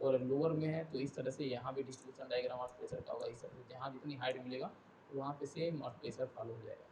और लोअर में है तो इस तरह से यहाँ भी डिस्ट्रीब्यूशन डायग्राम अर्थ प्रेशर का होगा, इस तरह से जहाँ जितनी हाइट मिलेगा तो वहाँ पे सेम अर्थ प्रेशर फॉलो हो जाएगा।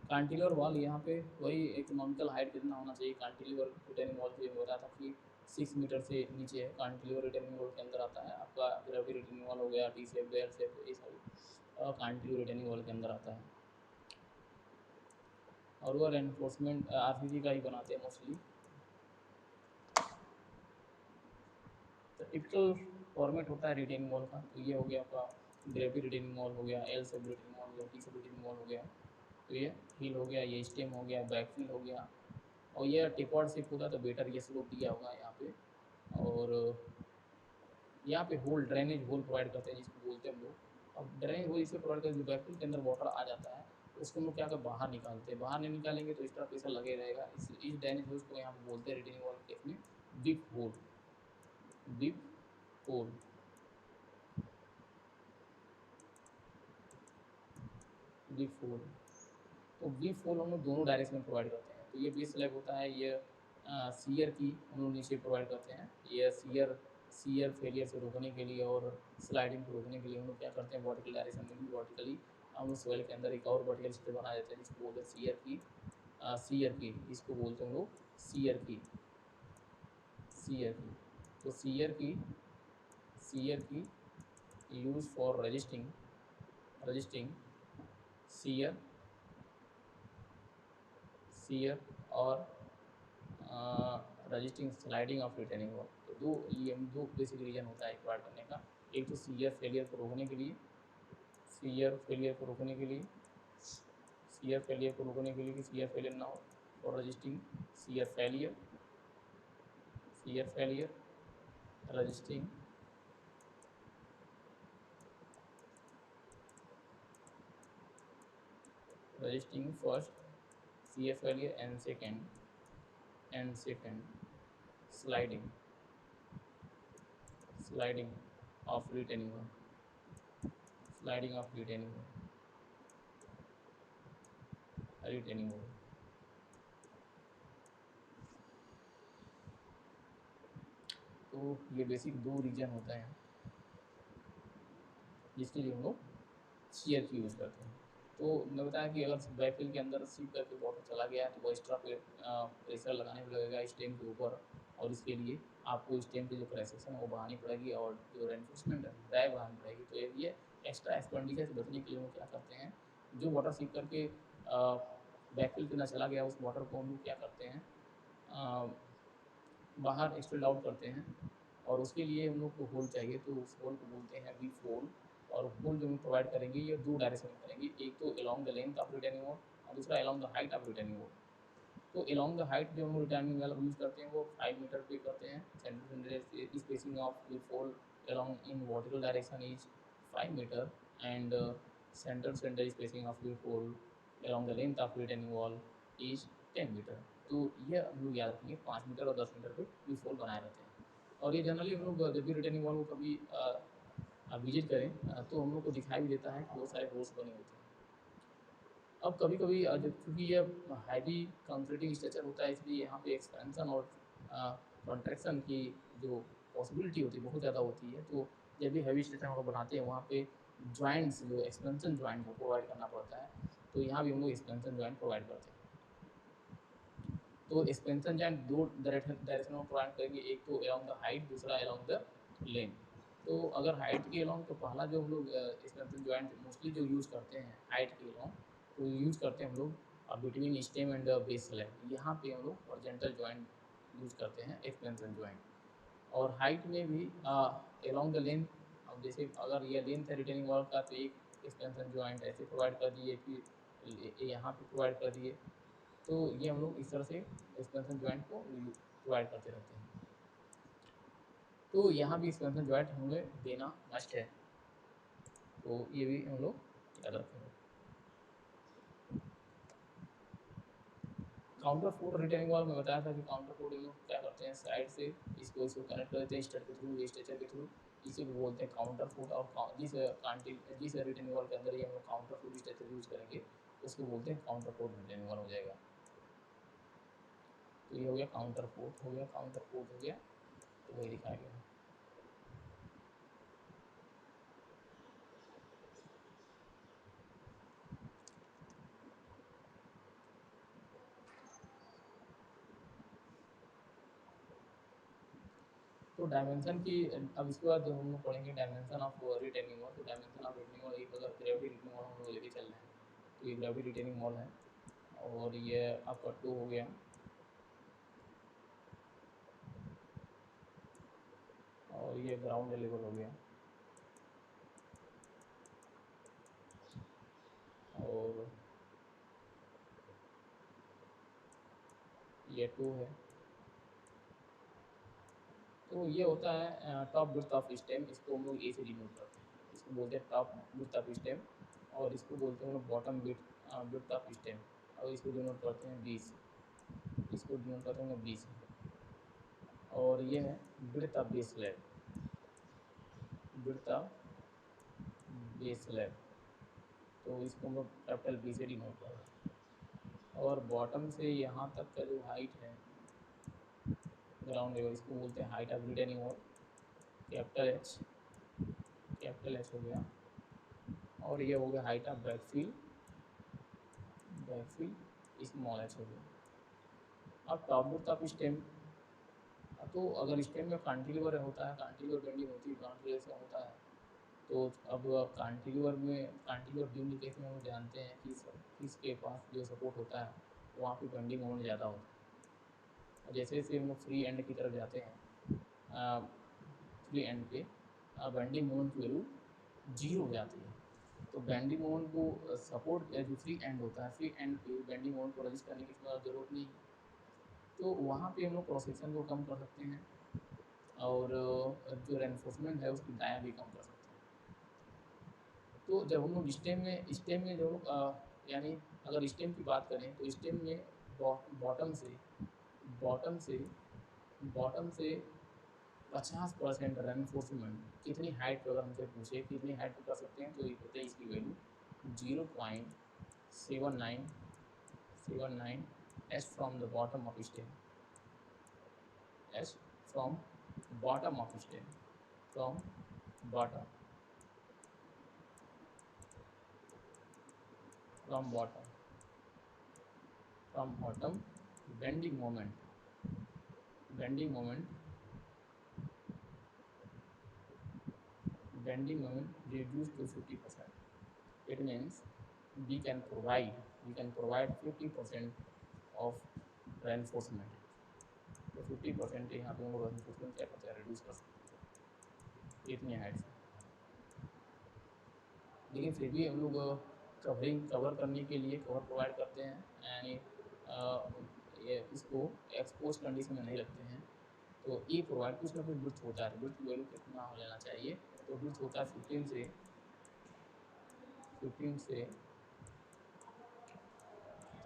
कांटिलीवर वॉल, यहाँ पे वही इकोनॉमिकल हाइट कितना होना चाहिए। कांटिलीवर रिटेनिंग वॉल के हो रहा था कि 6 मीटर से नीचे है। कांटिलीवर रिटेनिंग वॉल के अंदर आता है आपका ग्रेविटी रिटेनिंग वॉल हो गया, टी शेप, बेल शेप, ये सब कांटिलीवर रिटेनिंग वॉल के अंदर आता है। और वो रेनफोर्समेंट आरसीसी का ही बनाते हैं मोस्टली। तो टिपिकल फॉर्मेट होता है रिटेनिंग वॉल का, तो ये हो गया आपका ग्रेविटी रिटेनिंग वॉल हो गया, एल शेप रिटेनिंग वॉल हो गया, टी शेप रिटेनिंग वॉल हो गया। तो ये हील हो गया, ये स्टेम हो गया, बैकफिल हो गया, और ये टिपॉड शेप होता तो बेटर ये स्लोप दिया होगा यहाँ पे। और यहाँ पे होल, ड्रेनेज होल प्रोवाइड करते हैं जिसको बोलते हैं हम लोग। अब ड्रेनेज होल इससे प्रोवाइड करते हैं, जो बैकफिल के अंदर वाटर आ जाता है उसको हम लोग क्या कर बाहर निकालते हैं। बाहर नहीं निकालेंगे तो एक्स्ट्रा प्रेशर लगे रहेगा। इस ड्रेनेज होल को यहाँ पे बोलते हैं रिटेनिंग वॉल केस में big hole, big hole, big hole. तो वी फोल हम लोग दोनों डायरेक्शन में प्रोवाइड करते हैं। तो ये बेस स्लैब होता है, ये सीयर की हम लोग नीचे प्रोवाइड करते हैं। ये सीयर फेलियर से रोकने के लिए और स्लाइडिंग को रोकने के लिए हम लोग क्या करते हैं, वर्टिकल डायरेक्शन में भी वर्टिकली हम लोग सोइल के अंदर एक और वर्टिकल स्ट्रक्चर बना देते हैं जिसको बोलते हैं सीयर की, इसको बोलते हैं हम लोग सीयर की। तो सीयर की use for resisting shear shear और resisting sliding of retaining wall. तो दो बेसिक रीजन होता है एक्वायर करने का। एक तो सीयर फेलियर को रोकने के लिए, सीयर फेलियर को रोकने के लिए सीयर फेलियर को रोकने के लिए कि सीयर फेलियर ना हो, और resisting shear failure resisting first shear failure and second sliding of retaining wall, sliding of retaining wall. तो ये बेसिक दो रीजन होते हैं जिसके लिए हम लोग सीयर की यूज़ करते हैं। तो मैं बताया कि अगर बैकफिल के अंदर सीप करके वाटर चला गया है तो वो एक्स्ट्रा प्रेशर लगाने में लगेगा स्टेम के ऊपर, और इसके लिए आपको स्टेम की जो प्रेसेशन है वो बढ़ानी पड़ेगी, और जो रेनफोर्समेंट है ड्राई बढ़ानी पड़ेगी। तो ये एक्स्ट्रा एक्सपेंडिचर से बचने के लिए हम क्या करते हैं, जो वाटर सीप करके बैकफिल के अंदर चला गया उस वाटर को हम लोग क्या करते हैं, बाहर एक्सपेल आउट करते हैं। और उसके लिए हम लोग को होल चाहिए, तो उस होल को बोलते हैं वी होल। और होल जो हम प्रोवाइड करेंगे ये दो डायरेक्शन में करेंगे, एक तो along the length of retaining wall और दूसरा along the height of retaining wall. तो अलॉन्ग द हाइट जो हम रिटेनिंग वॉल यूज़ करते हैं वो 5 मीटर पे करते हैं, सेंटर स्पेसिंग ऑफ वी फोल along in vertical direction is 5 meter, and center spacing of leaf hole along the length of retaining wall is 10 metre. तो ये हम लोग याद रखेंगे, 5 मीटर और 10 मीटर पे लीफ होल बनाए रहते हैं। और ये जनरली हम लोग जब भी रिटेनिंग वॉल को कभी विजिट करें तो हम लोग को दिखाई भी देता है कि बहुत सारे होल्स बने होते हैं। अब कभी कभी क्योंकि ये हैवी कंक्रीटिंग स्ट्रक्चर होता है, इसलिए यहाँ पे एक्सपेंशन और कॉन्ट्रैक्शन की जो पॉसिबिलिटी होती है बहुत ज़्यादा होती है। तो जब भी हैवी स्ट्रक्चर हम लोग बनाते हैं वहाँ पे जॉइंट्स, जो एक्सपेंशन जॉइंट को प्रोवाइड करना पड़ता है, तो यहाँ भी हम लोग एक्सपेंशन जॉइंट प्रोवाइड करते हैं। तो एक्सपेंशन जॉइंट दो डायरेक्शन में प्रोवाइड करेंगे, एक तो अलॉन्ग द हाइट, दूसरा अलॉन्ग द लेंथ। तो अगर हाइट के अलॉन्ग, तो पहला जो हम लोग एक्सपेंशन जॉइंट मोस्टली जो यूज़ करते हैं हाइट के अलॉन्ग, तो यूज़ करते हैं हम लोग between stem and base slab. यहाँ पे हम लोग हॉरिजॉन्टल जॉइंट यूज़ करते हैं एक्सपेंशन जॉइंट। और हाइट में भी अलॉन्ग द लेंथ, अब जैसे अगर ये लेंथ है रिटेनिंग वॉल का, तो एक एक्सपेंशन जॉइंट ऐसे प्रोवाइड कर दिए, फिर यहाँ पे प्रोवाइड कर दिए। तो ये हम लोग इस तरह से एक्सपेंशन जॉइंट को प्रोवाइड करते रहते हैं। तो यहाँ भी एक्सपेंशन जॉइंट हमें देना मस्ट है, तो ये भी हम लोग याद रखेंगे। काउंटर फोर्ट रिटेनिंग वॉल में बताया था कि काउंटर फोर्ट हम लोग क्या करते हैं, साइड से इसको कनेक्ट कर देते हैं स्ट्रट के थ्रू, स्ट्रक्चर के थ्रू, इसी को बोलते हैं काउंटर फोर्ट। और जिस रिटेनिंग वॉल के अंदर ही हम लोग काउंटर फोर्ट स्ट्रक्चर यूज़ करेंगे उसको बोलते हैं काउंटर फोर्ट रिटेनिंग वॉल हो जाएगा। तो ये हो गया काउंटर फोर्ट, हो गया काउंटर फोर्ट, हो गया, तो वही दिखाया गया। तो डायमेंशन की, अब इसके बाद हम लोग पढ़ेंगे डायमेंशन ऑफ रिटेनिंग वॉल। तो डायमेंशन ऑफ रिटेनिंग वॉल, एक अगर ग्रेविटी रिटेनिंग वॉल हम लोग लेके चल रहे हैं, तो ये ग्रेविटी रिटेनिंग वॉल है, और ये आपका 2 हो गया, और ये ग्राउंड लेवल हो गया, और ये 2 है। तो ये होता है टॉप विड्थ ऑफ स्टेम, इसको हम लोग ए से डिनोट करते हैं, इसको बोलते हैं टॉप विड्थ ऑफ स्टेम, और इसको बोलते हैं हम लोग बॉटम विड्थ ऑफ स्टेम, और इसको डिनोट करते हैं 20, इसको डिनोट करते हैं 20। और ये है width of base slab, width of base slab, तो इसको हम लोग कैपिटल बी से डिनोट कर रहे हैं। और बॉटम से यहाँ तक का जो हाइट है ग्राउंड लेवल, इसको बोलते हैं height of retaining wall, capital H, capital H हो गया। और ये हो गया height of backfill, backfill small H हो गया। अब टॉप विड्थ ऑफ स्टेम, तो अगर स्टेम में कांटिलीवर होता है, कांटिलीवर बेंडिंग होती है, ग्राउंड लेवल से होता है, तो अब कांटिलीवर में, कांटिलीवर बीम के केस में हम जानते हैं कि इसके पास जो सपोर्ट होता है वहाँ पे बेंडिंग मोमेंट ज़्यादा होता है। और जैसे जैसे हम लोग फ्री एंड की तरफ जाते हैं, फ्री एंड पे बेंडिंग मोमेंट की वैल्यू 0 हो जाती है। तो बेंडिंग मोमेंट को सपोर्ट जो फ्री एंड होता है, फ्री एंड पे बेंडिंग मोमेंट को रजिस्ट करने की ज़रूरत नहीं, तो वहाँ पे हम लोग क्रॉस सेक्शन को कम कर सकते हैं, और जो रेनफोर्समेंट है उसकी दायां भी कम कर सकते हैं। तो जब हम लोग स्टेम में जो यानी अगर स्टेम की बात करें, तो स्टेम में बॉटम से बॉटम से बॉटम से 50% रेनफोर्समेंट कितनी हाइट पर, अगर हमसे पूछे कितनी हाइट पर कर सकते हैं, तो ये होता है इसकी value 0.7979 S from the bottom of stem, S from bottom of stem, from bottom, from bottom, from bottom, bending moment, bending moment, bending moment reduced to 50%. It means we can provide 50% of reinforcement, तो 50% यहाँ पे हम लोग reinforcement क्या करते हैं, reduce कर सकते हैं इतनी हाइट से। लेकिन फिर भी हम लोग कवर करने के लिए कवर प्रोवाइड करते हैं, यानी ये इसको एक्सपोज कंडीशन में नहीं रखते हैं, तो ए प्रोवाइड कुछ ना कुछ ब्रिथ होता है, ब्रिथ वैल्यू कितना हो लेना चाहिए, तो ब्रिथ होता है 15 से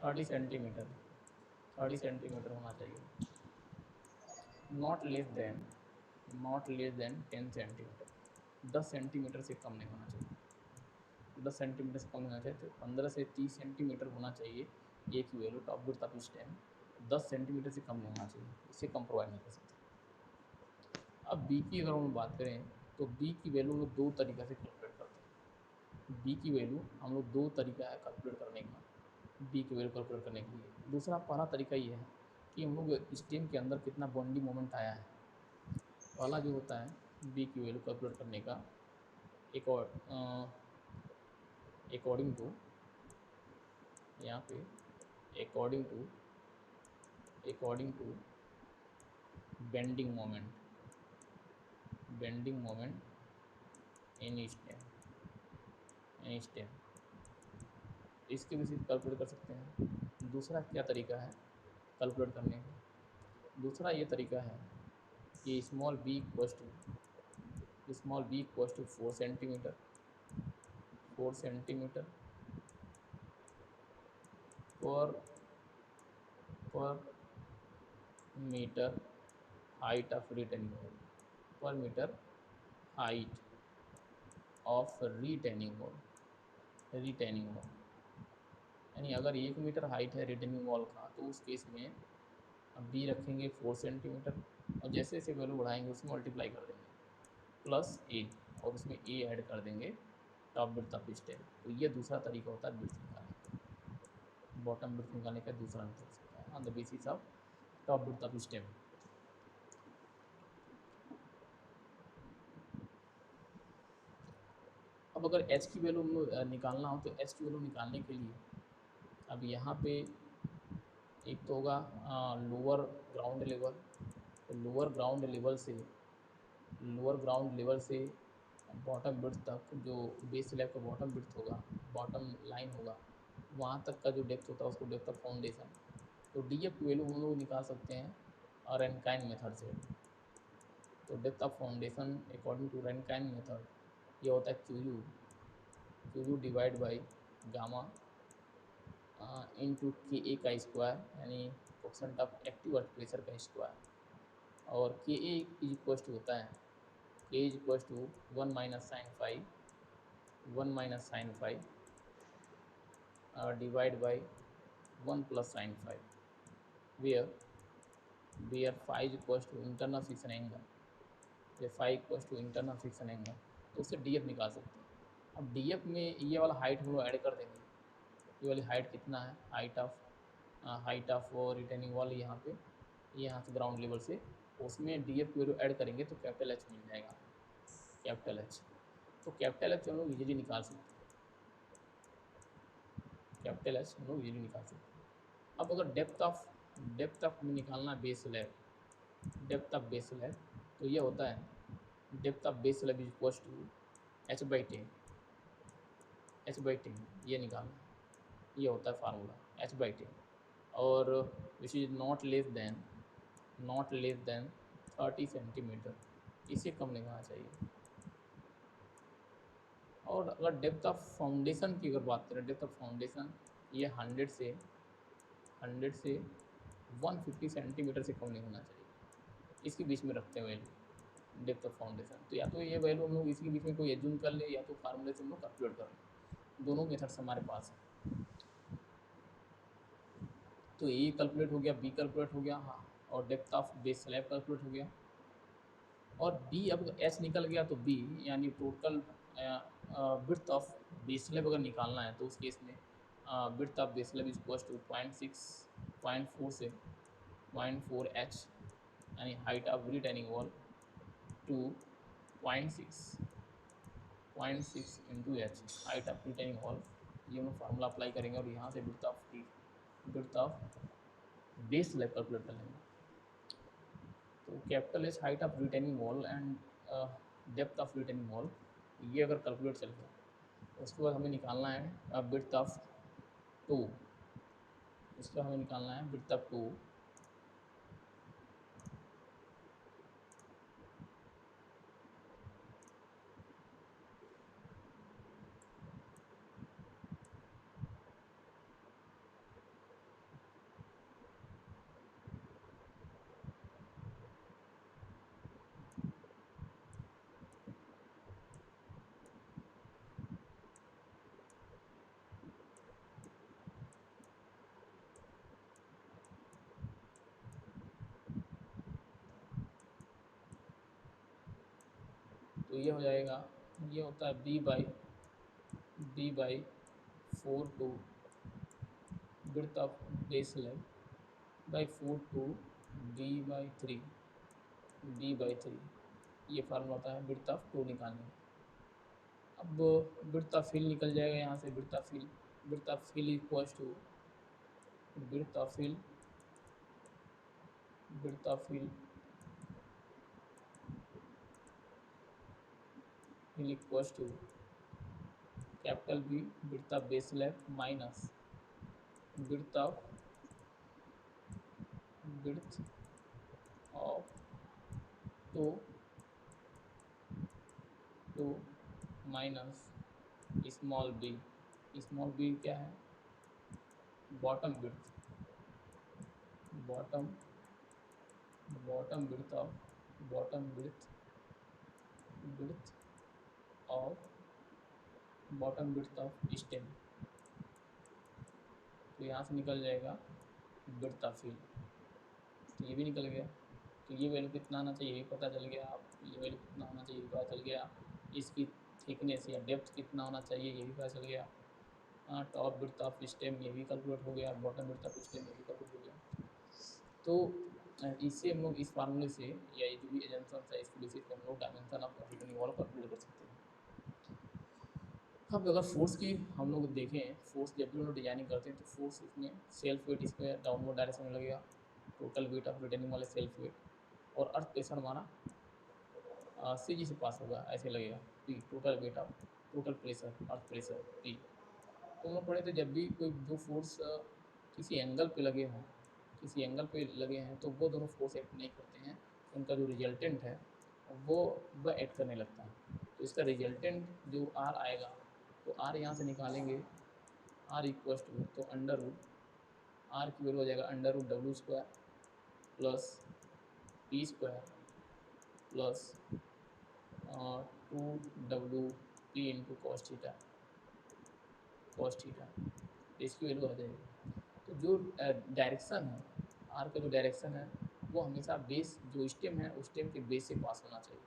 30 सेंटीमीटर, 30 सेंटीमीटर होना चाहिए, not less then, not less then 10 centimetre, 10 centimetre से कम नहीं होना चाहिए, 10 सेंटीमीटर से कम नहीं होना चाहिए, तो 15 से 30 सेंटीमीटर होना चाहिए एक की value top breadth of stem, 10 centimetre से कम नहीं होना चाहिए, इससे कम प्रोवाइड नहीं कर सकते। अब बी की अगर हम बात करें तो बी की वैल्यू हम लोग दो तरीक़ा से कैलकुलेट करते हैं, बी की वैल्यू हम लोग दो तरीका है कैलकुलेट करने का, बी की वैल्यू कैलकुलेट करने के लिए। दूसरा पहला तरीका ये है कि हम लोग स्टेम के अंदर कितना बॉन्डिंग मोमेंट आया है, पहला जो होता है बी की वैल्यू कैलकुलेट करने का एक और अकॉर्डिंग टू, यहाँ पे according to bending moment, bending moment in stem, इसके भी कैलकुलेट कर सकते हैं। दूसरा क्या तरीका है कैलकुलेट करने का, दूसरा ये तरीका है कि small B equals to 4 centimetre, 4 centimetre पर metre height of retaining wall, पर metre height of retaining wall, यानी अगर 1 मीटर हाइट है रिटेनिंग वॉल का तो उस केस में अब बी रखेंगे 4 सेंटीमीटर और जैसे जैसे वैल्यू बढ़ाएंगे उसमें मल्टीप्लाई कर देंगे प्लस ए, और उसमें ए ऐड कर देंगे टॉप ब्रिथ ऑफ स्टेम। तो ये दूसरा तरीका होता है ब्रिथ निकालने का, बॉटम ब्रिथ निकालने का दूसरा मेथड होता है on the basis of top breadth of stem. अब अगर एच की वैल्यू निकालना हो तो एच की वैल्यू निकालने के लिए अब यहाँ पे एक तो होगा लोअर ग्राउंड लेवल, तो लोअर ग्राउंड लेवल से बॉटम ब्रिथ तक जो बेस स्लैब का बॉटम ब्रिथ होगा, बॉटम लाइन होगा, वहाँ तक का जो डेप्थ होता है उसको डेप्थ ऑफ फाउंडेशन। तो डी एफ की वैल्यू हम लोग निकाल सकते हैं और रैनकाइन मेथड से। तो depth of foundation according to Rankine method ये होता है Q divide by gamma into K A का स्क्वायर, यानी coefficient of active earth pressure का स्क्वायर, और K A is equal to होता है K is equal to 1 minus sine five divide by 1 plus sine five, where five is equal to internal friction angle, ये five equal to internal friction angle, तो उससे D F निकाल सकते हैं। अब D F में ये वाला हाइट हम लोग ऐड कर देंगे, ये वाली हाइट कितना है, हाइट ऑफ रिटेनिंग वॉल यहाँ पे, यहाँ से ग्राउंड लेवल से, उसमें डी एफ की वैल्यू ऐड करेंगे तो कैपिटल एच मिल जाएगा, कैपिटल एच। तो कैपिटल एच हम लोग इजीली निकाल सकते हैं, कैपिटल एच हम लोग इजीली निकाल सकते हैं। अब अगर डेप्थ ऑफ में निकालना base slab, depth of base slab, तो ये होता है depth of base slab is equal to H by ten, ये निकालना, ये होता है फार्मूला एच/10, और which is not less than 30 centimetre, इससे कम नहीं होना चाहिए। और अगर डेप्थ ऑफ फाउंडेशन की अगर बात करें, डेप्थ ऑफ फाउंडेशन ये 100 से 150 सेंटीमीटर से कम नहीं होना चाहिए, इसके बीच में रखते हैं वैल्यू डेप्थ ऑफ फाउंडेशन। तो या तो ये वैल्यू हम लोग इसके बीच में कोई एज्यूम कर ले या तो फार्मूले से हम लोग कैलकुलेट कर लें, दोनों मेथड्स हमारे पास हैं। तो ए कैलकुलेट हो गया, बी कैलकुलेट हो गया, हाँ, और depth of base slab calculate हो गया, और बी अब एच निकल गया तो बी यानी total width of base slab अगर निकालना है तो उस केस में width of base slab is equal to 0.4 से 0.4 एच, यानी height of retaining wall to 0.6 into H, height of retaining wall, ये हम फार्मूला अप्लाई करेंगे और यहाँ से width of base slab calculate कर लेंगे। तो capital H height of retaining wall and depth of retaining wall, ये अगर कैलकुलेट चल गया उसके बाद हमें निकालना है विड्थ ऑफ टू, उसका हमें निकालना है विड्थ ऑफ टू, तो ये हो जाएगा, ये होता है B by 4 to width of base slab by 4 to B by three ये फार्मूला होता है विड्थ ऑफ टू निकालने का। अब विड्थ ऑफ फिल निकल जाएगा यहाँ से, width of fill equals to width of fill width of fill fill equals to capital B width of base slab minus width of width of to to minus small B क्या है, bottom width, bottom bottom width of bottom width of bottom width of stem. तो यहाँ से निकल जाएगा width of fill, तो ये भी निकल गया। तो ये वैल्यू कितना आना चाहिए ये पता चल गया, आप ये वैल्यू कितना होना चाहिए पता चल गया, इसकी थिकनेस या डेप्थ कितना होना चाहिए ये भी पता चल गया। टॉप विड्थ ऑफ स्टेम ये भी कैलकुलेट हो गया, बॉटम विड्थ ऑफ स्टेम ये भी कैलकुलेट हो गया। तो इससे हम लोग इस फार्मूले से या ये जो भी एजेंशन है इसको बेसिस पे हम लोग dimension of returning wall calculate कर सकते हैं। अब अगर फोर्स की हम लोग देखें, फोर्स जब भी हम लोग डिजाइनिंग करते हैं तो फोर्स इसमें सेल्फ वेट इस पर डाउनवर्ड डायरेक्शन में लगेगा, टोटल वेट ऑफ रिटर्निंग वाले सेल्फ वेट, और अर्थ प्रेशर हमारा सी जी से पास होगा, ऐसे लगेगा P, total weight of total pressure earth pressure P. तो हम लोग पढ़े थे जब भी कोई दो फोर्स किसी एंगल पे लगे हों, किसी एंगल पे लगे हैं तो वो दोनों फोर्स एक्ट नहीं करते हैं, उनका जो रिजल्टेंट है वो वह एक्ट करने लगता है। तो इसका रिजल्टेंट जो आर आएगा, तो आर यहाँ से निकालेंगे, आर इक्वल्स टू तो अंडर रूट आर की वैल्यू हो जाएगा under root W square plus P square plus 2 WP into cos theta, इसकी वैल्यू आ जाएगी। तो जो डायरेक्शन है आर का, जो डायरेक्शन है वो हमेशा बेस जो स्टेम है उस स्टेम के बेस से पास होना चाहिए,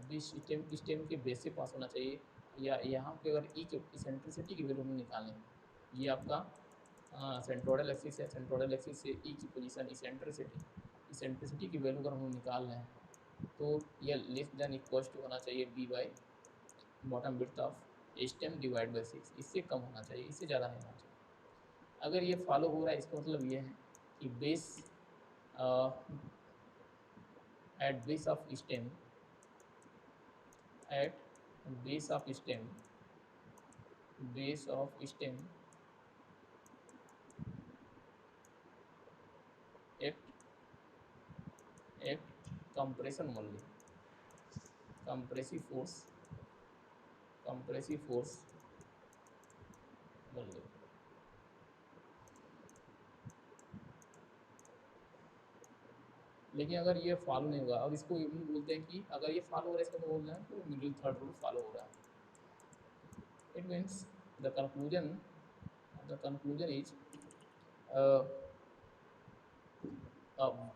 बेस स्टेम के बेस से पास होना चाहिए। या यहाँ पे अगर ई के इसेंट्रिसिटी की वैल्यू हम निकालें, ये आपका सेंट्रोइडल एक्सिस है, सेंट्रोइडल एक्सिस से ई की पोजीशन इसेंट्रिसिटी की वैल्यू अगर हम निकाल रहे हैं तो यह लेस देन इक्वल्स टू होना चाहिए B by bottom width of stem divide by 6, इससे कम होना चाहिए, इससे ज़्यादा नहीं होना चाहिए। अगर ये फॉलो हो रहा है इसका मतलब ये है कि base at base of stem at base of stem act compression only, compressive force only. लेकिन अगर ये फॉलो नहीं होगा, अब इसको हम बोलते हैं कि अगर ये फॉलो हो रहा है इसका बोल रहे हैं तो मिडिल थर्ड रूल फॉलो हो रहा है। It means the conclusion is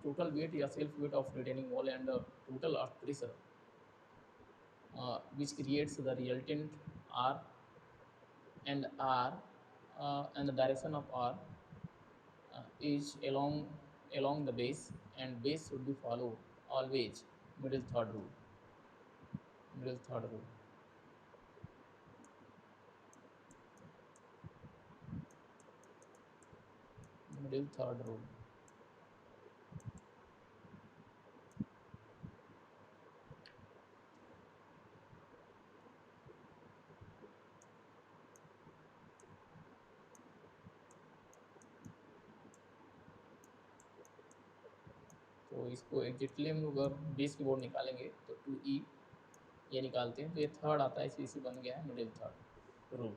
total weight या self weight of retaining wall and total earth pressure which creates the resultant R and the direction of R is along the base, and base should be followed always middle third rule middle third rule middle third rule। तो इसको exactly हम लोग base की board निकालेंगे तो 2E ये निकालते हैं तो ये थर्ड आता है, इसी बन गया है मिडिल थर्ड रूल।